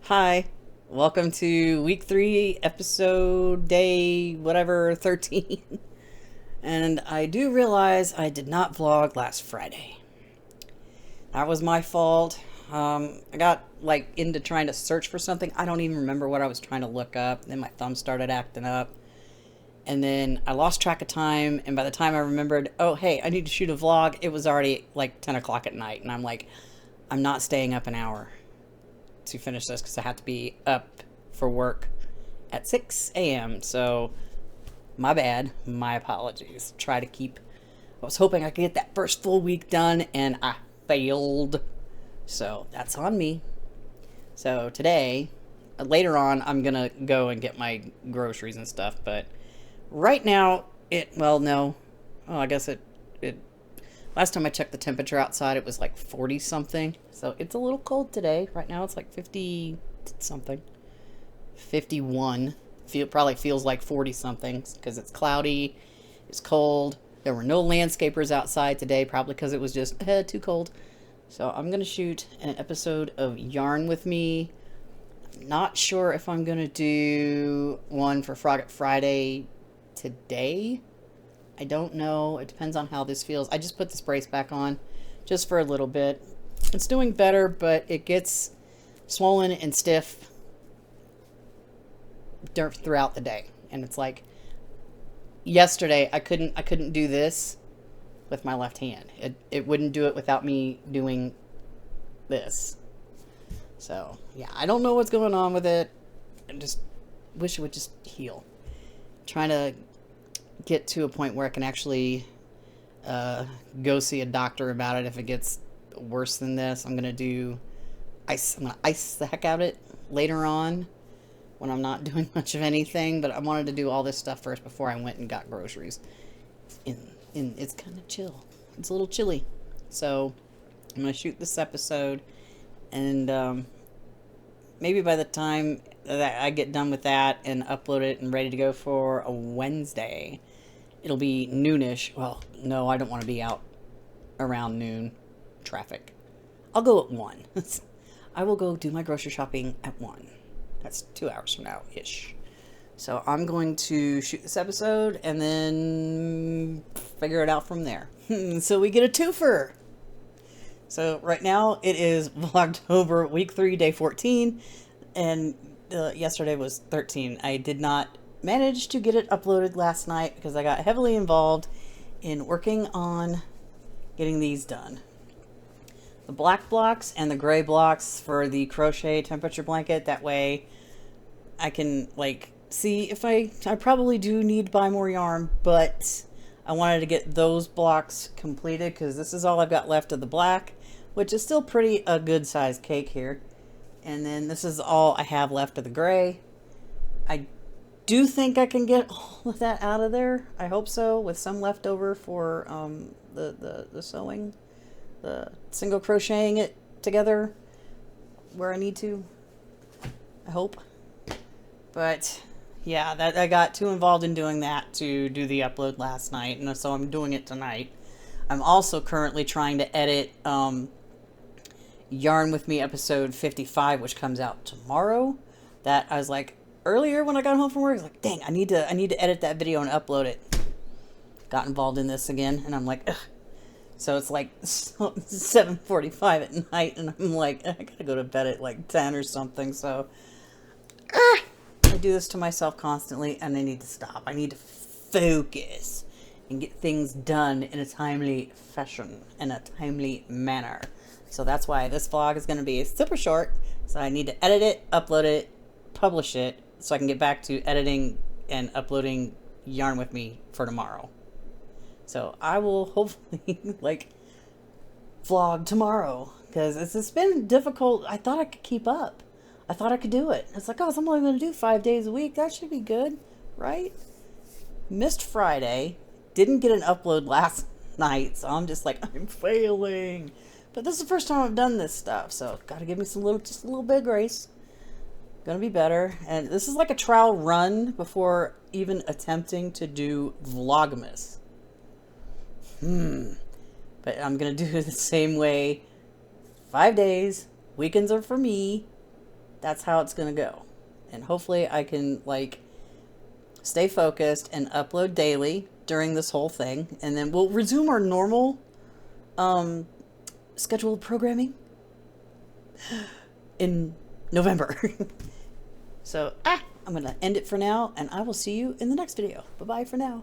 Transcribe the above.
Hi, welcome to week 3, episode day, whatever, 13. And I do realize I did not vlog last Friday. That was my fault. I got into trying to search for something. I don't even remember what I was trying to look up. Then my thumb started acting up. And then I lost track of time. And by the time I remembered, oh, hey, I need to shoot a vlog, it was already like 10 o'clock at night. And I'm like, I'm not staying up an hour to finish this because I have to be up for work at 6 a.m. So, my bad. My apologies. I was hoping I could get that first full week done and I failed. So, that's on me. So, today, later on, I'm going to go and get my groceries and stuff. But right now, no. Oh, I guess it last time I checked the temperature outside, it was like 40 something. So it's a little cold today. Right now it's like 50 something. 51. Probably feels like 40 something because it's cloudy. It's cold. There were no landscapers outside today, probably because it was just too cold. So I'm going to shoot an episode of Yarn with Me. Not sure if I'm going to do one for Friday today. I don't know. It depends on how this feels. I just put this brace back on just for a little bit. It's doing better, but it gets swollen and stiff throughout the day. And it's like yesterday I couldn't do this with my left hand. It wouldn't do it without me doing this. So, yeah, I don't know what's going on with it. I just wish it would just heal. Trying to get to a point where I can actually go see a doctor about it if it gets worse than this. I'm gonna ice the heck out of it later on when I'm not doing much of anything, but I wanted to do all this stuff first before I went and got groceries. It's kind of chill. It's a little chilly. So I'm gonna shoot this episode, and maybe by the time that I get done with that and upload it and ready to go for a Wednesday, it'll be noonish. Well, no, I don't want to be out around noon traffic. I'll go at 1. I will go do my grocery shopping at 1. That's 2 hours from now-ish. So I'm going to shoot this episode and then figure it out from there. So we get a twofer. So right now it is Vlogtober, week 3, day 14. And yesterday was 13. I did not manage to get it uploaded last night because I got heavily involved in working on getting these done. The black blocks and the gray blocks for the crochet temperature blanket. That way I can see if I probably do need to buy more yarn, but I wanted to get those blocks completed because this is all I've got left of the black, which is still a good sized cake here. And then this is all I have left of the gray. I do think I can get all of that out of there. I hope so, with some left over for the sewing, the single crocheting it together where I need to. I hope. But yeah, that I got too involved in doing that to do the upload last night, and so I'm doing it tonight. I'm also currently trying to edit Yarn with Me episode 55, which comes out tomorrow. That I was like, earlier when I got home from work, I was like, dang, I need to edit that video and upload it. Got involved in this again, and I'm like, ugh. So it's like 7:45 at night, and I'm like, I gotta go to bed at like 10 or something. So I do this to myself constantly, and I need to stop. I need to focus and get things done in a timely fashion, in a timely manner. So that's why this vlog is going to be super short. So I need to edit it, upload it, publish it, so I can get back to editing and uploading Yarn with Me for tomorrow. So I will hopefully vlog tomorrow, because it's been difficult. I thought I could keep up. I thought I could do it. It's like, oh, I'm only going to do 5 days a week. That should be good, right? Missed Friday. Didn't get an upload last night, so I'm just like, I'm failing. But this is the first time I've done this stuff, so got to give me just a little bit of grace. Gonna be better. And this is like a trial run before even attempting to do Vlogmas. But I'm gonna do it the same way. 5 days. Weekends are for me. That's how it's going to go. And hopefully I can like stay focused and upload daily during this whole thing. And then we'll resume our normal scheduled programming in November. So, I'm going to end it for now, and I will see you in the next video. Bye-bye for now.